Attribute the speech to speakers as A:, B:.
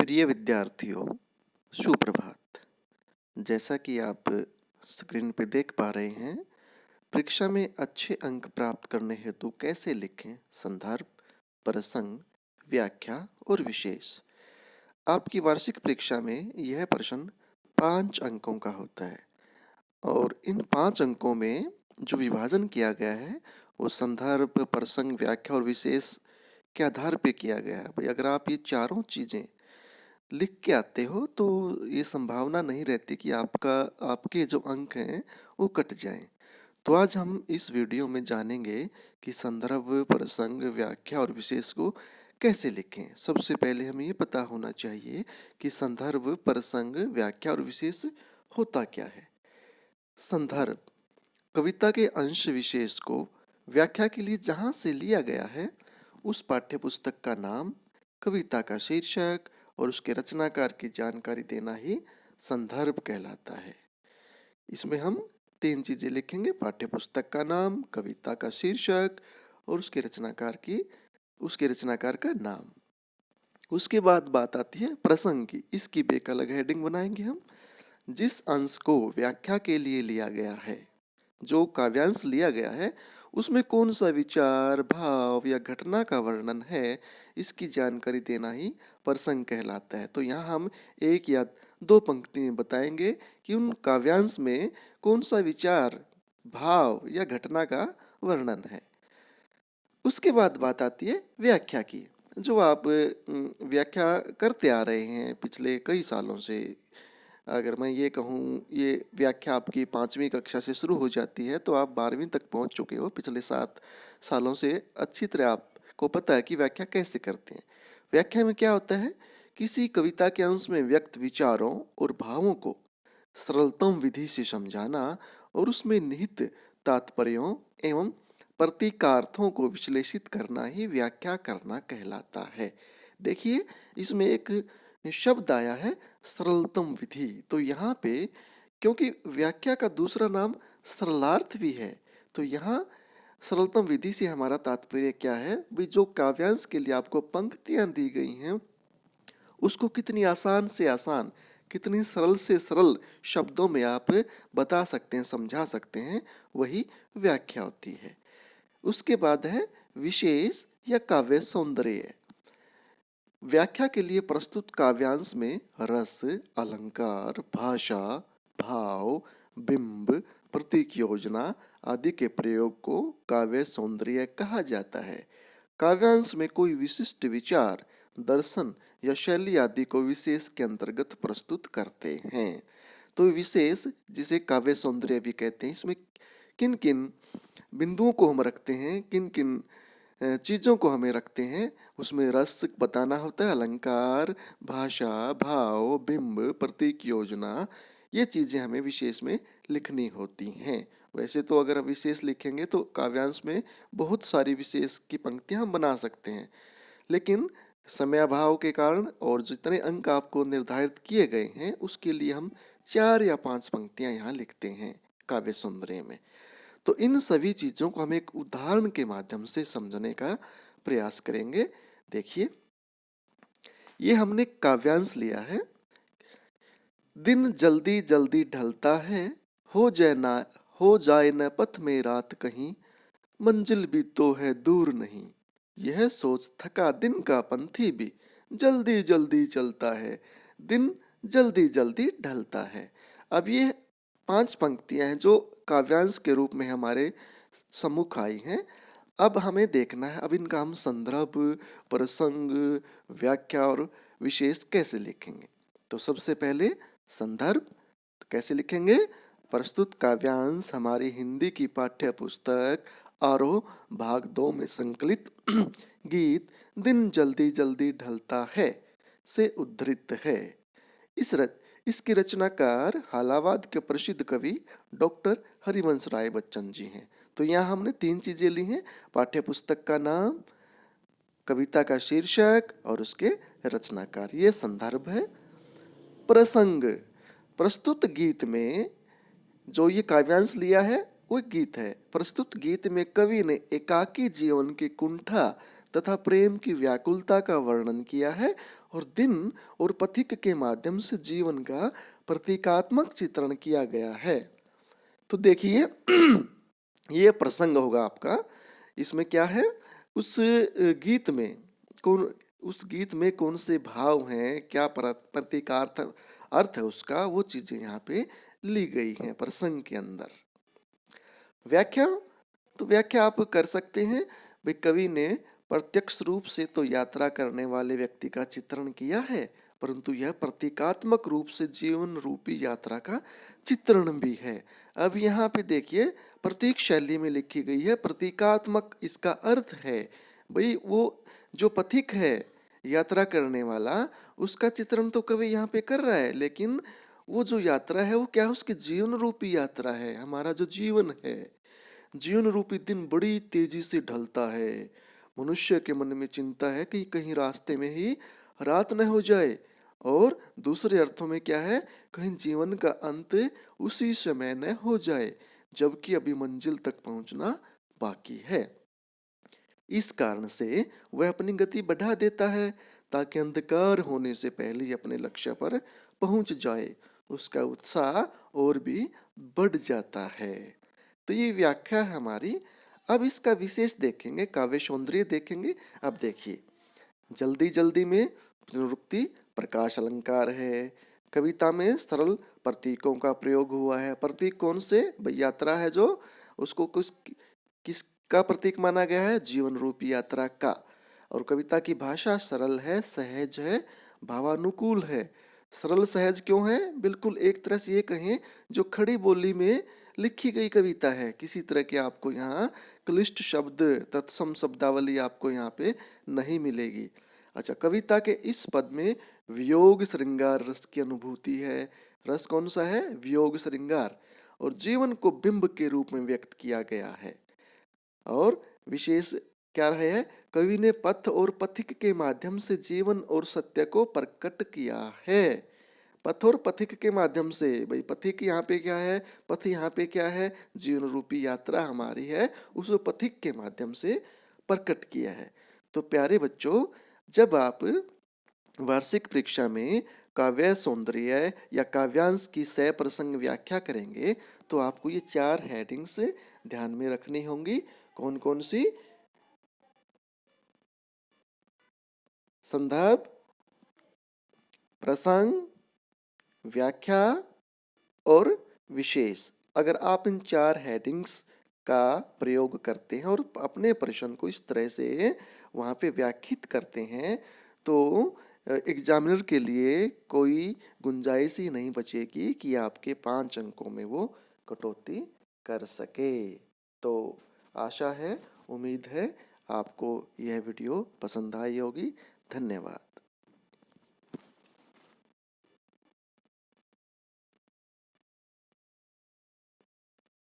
A: प्रिय विद्यार्थियों, सुप्रभात। जैसा कि आप स्क्रीन पे देख पा रहे हैं, परीक्षा में अच्छे अंक प्राप्त करने हेतु कैसे लिखें संदर्भ, प्रसंग, व्याख्या और विशेष। आपकी वार्षिक परीक्षा में यह प्रश्न 5 अंकों का होता है और इन 5 अंकों में जो विभाजन किया गया है वो संदर्भ, प्रसंग, व्याख्या और विशेष के आधार पे किया गया है। भाई अगर आप ये चारों चीज़ें लिख के आते हो तो ये संभावना नहीं रहती कि आपके जो अंक हैं वो कट जाएं। तो आज हम इस वीडियो में जानेंगे कि संदर्भ, प्रसंग, व्याख्या और विशेष को कैसे लिखें। सबसे पहले हमें ये पता होना चाहिए कि संदर्भ, प्रसंग, व्याख्या और विशेष होता क्या है। संदर्भ कविता के अंश विशेष को व्याख्या के लिए जहाँ से लिया गया है उस पाठ्यपुस्तक का नाम, कविता का शीर्षक और उसके रचनाकार की जानकारी देना ही संदर्भ कहलाता है। इसमें हम 3 चीज़ें लिखेंगे: पाठ्यपुस्तक का नाम, कविता का शीर्षक और उसके रचनाकार का नाम। उसके बाद बात आती है प्रसंग की। इसकी भी एक अलग हेडिंग बनाएंगे हम। जिस अंश को व्याख्या के लिए लिया गया है, जो काव्यांश लिया गया है, उसमें कौन सा विचार, भाव या घटना का वर्णन है, इसकी जानकारी देना ही प्रसंग कहलाता है। तो यहाँ हम 1 या 2 पंक्ति में बताएंगे कि उन काव्यांश में कौन सा विचार, भाव या घटना का वर्णन है। उसके बाद बात आती है व्याख्या की, जो आप व्याख्या करते आ रहे हैं पिछले कई सालों से। अगर मैं ये कहूँ, ये व्याख्या आपकी 5वीं कक्षा से शुरू हो जाती है तो आप 12वीं तक पहुँच चुके हो। पिछले 7 सालों से अच्छी तरह आपको पता है कि व्याख्या कैसे करते हैं। व्याख्या में क्या होता है? किसी कविता के अंश में व्यक्त विचारों और भावों को सरलतम विधि से समझाना और उसमें निहित तात्पर्यों एवं प्रतीकार्थों को विश्लेषित करना ही व्याख्या करना कहलाता है। देखिए, इसमें एक शब्द आया है सरलतम विधि। तो यहाँ पे क्योंकि व्याख्या का दूसरा नाम सरलार्थ भी है, तो यहाँ सरलतम विधि से हमारा तात्पर्य क्या है? भाई जो काव्यांश के लिए आपको पंक्तियाँ दी गई हैं उसको कितनी आसान से आसान, कितनी सरल से सरल शब्दों में आप बता सकते हैं, समझा सकते हैं, वही व्याख्या होती है। उसके बाद है विशेष या काव्य सौंदर्य। व्याख्या के लिए प्रस्तुत काव्यांश में रस, अलंकार, भाषा, भाव, बिंब, प्रतीक योजना आदि के प्रयोग को काव्य सौंदर्य कहा जाता है। काव्यांश में कोई विशिष्ट विचार, दर्शन या शैली आदि को विशेष के अंतर्गत प्रस्तुत करते हैं। तो विशेष, जिसे काव्य सौंदर्य भी कहते हैं, इसमें किन किन बिंदुओं को हम रखते हैं, किन किन चीज़ों को हमें रखते हैं, उसमें रस बताना होता है, अलंकार, भाषा, भाव, बिंब, प्रतीक योजना, ये चीज़ें हमें विशेष में लिखनी होती हैं। वैसे तो अगर विशेष लिखेंगे तो काव्यांश में बहुत सारी विशेष की पंक्तियाँ हम बना सकते हैं, लेकिन समयाभाव के कारण और जितने अंक आपको निर्धारित किए गए हैं उसके लिए हम 4 या 5 पंक्तियाँ यहाँ लिखते हैं काव्य सौंदर्य में। तो इन सभी चीज़ों को हम एक उदाहरण के माध्यम से समझने का प्रयास करेंगे। देखिए, ये हमने काव्यांश लिया है। दिन जल्दी जल्दी ढलता है, हो जाए न पथ में रात कहीं, मंजिल भी तो है दूर नहीं, यह सोच थका दिन का पंथी भी, जल्दी जल्दी चलता है, दिन जल्दी जल्दी ढलता है। अब ये 5 पंक्तियां हैं जो काव्यांश के रूप में हमारे सम्मुख आई हैं। अब हमें देखना है, अब इनका हम संदर्भ, प्रसंग, व्याख्या और विशेष कैसे लिखेंगे। तो सबसे पहले संदर्भ कैसे लिखेंगे? प्रस्तुत काव्यांश हमारी हिंदी की पाठ्य पुस्तक आरोह भाग 2 में संकलित गीत दिन जल्दी जल्दी ढलता है से उद्धृत है। इसके रचनाकार हालावाद के प्रसिद्ध कवि डॉक्टर हरिवंश राय बच्चन जी हैं। तो यहाँ हमने 3 चीज़ें ली हैं: पाठ्यपुस्तक का नाम, कविता का शीर्षक और उसके रचनाकार। ये संदर्भ है। प्रसंग, प्रस्तुत गीत में जो ये काव्यांश लिया है वो गीत है। प्रस्तुत गीत में कवि ने एकाकी जीवन की कुंठा तथा प्रेम की व्याकुलता का वर्णन किया है और दिन और पथिक के माध्यम से जीवन का प्रतीकात्मक चित्रण किया गया है। तो देखिए ये प्रसंग होगा आपका। इसमें क्या है, उस गीत में कौन उस गीत में कौन से भाव हैं, क्या प्रतीकार्थ अर्थ है उसका, वो चीजें यहाँ पे ली गई हैं प्रसंग के अंदर। व्याख्या, तो व्याख्या आप कर सकते हैं भाई। कवि ने प्रत्यक्ष रूप से तो यात्रा करने वाले व्यक्ति का चित्रण किया है, परंतु यह प्रतीकात्मक रूप से जीवन रूपी यात्रा का चित्रण भी है। अब यहाँ पे देखिए प्रतीक शैली में लिखी गई है, प्रतीकात्मक इसका अर्थ है भाई वो जो पथिक है यात्रा करने वाला, उसका चित्रण तो कवि यहाँ पे कर रहा है, लेकिन वो जो यात्रा है वो क्या है, उसकी जीवन रूपी यात्रा है। हमारा जो जीवन है, जीवन रूपी दिन बड़ी तेजी से ढलता है। मनुष्य के मन में चिंता है कि कहीं रास्ते में ही रात न हो जाए, और दूसरे अर्थों में क्या है, कहीं जीवन का अंत उसी समय न हो जाए जबकि अभी मंजिल तक पहुंचना बाकी है। इस कारण से वह अपनी गति बढ़ा देता है ताकि अंधकार होने से पहले ही अपने लक्ष्य पर पहुंच जाए। उसका उत्साह और भी बढ़ जाता है। तो ये व्याख्या है हमारी। अब इसका विशेष देखेंगे, काव्य सौंदर्य देखेंगे। अब देखिए, जल्दी जल्दी में पुनरुक्ति प्रकाश अलंकार है। कविता में सरल प्रतीकों का प्रयोग हुआ है। प्रतीक कौन से, यात्रा है जो, उसको कुछ किसका प्रतीक माना गया है, जीवन रूपी यात्रा का। और कविता की भाषा सरल है, सहज है, भावानुकूल है। सरल सहज क्यों है, बिल्कुल एक तरह से ये कहें जो खड़ी बोली में लिखी गई कविता है। किसी तरह के आपको यहाँ क्लिष्ट शब्द, तत्सम शब्दावली आपको यहाँ पे नहीं मिलेगी। अच्छा, कविता के इस पद में वियोग श्रृंगार रस की अनुभूति है। रस कौन सा है, वियोग श्रृंगार। और जीवन को बिंब के रूप में व्यक्त किया गया है। और विशेष क्या रहे है, कवि ने पथ और पथिक के माध्यम से जीवन और सत्य को प्रकट किया है। पथ और पथिक के माध्यम से, भाई पथिक यहाँ पे क्या है, पथ यहाँ पे क्या है, जीवन रूपी यात्रा हमारी है, उस पथिक के माध्यम से प्रकट किया है। तो प्यारे बच्चों, जब आप वार्षिक परीक्षा में काव्य सौंदर्य या काव्यांश की सह प्रसंग व्याख्या करेंगे तो आपको ये 4 हेडिंग्स ध्यान में रखनी होंगी। कौन कौन सी, संदर्भ, प्रसंग, व्याख्या और विशेष। अगर आप इन 4 हेडिंग्स का प्रयोग करते हैं और अपने प्रश्न को इस तरह से वहाँ पे व्याख्यात करते हैं तो एग्जामिनर के लिए कोई गुंजाइश ही नहीं बचेगी कि आपके 5 अंकों में वो कटौती कर सके। तो आशा है, उम्मीद है आपको यह वीडियो पसंद आई होगी। धन्यवाद।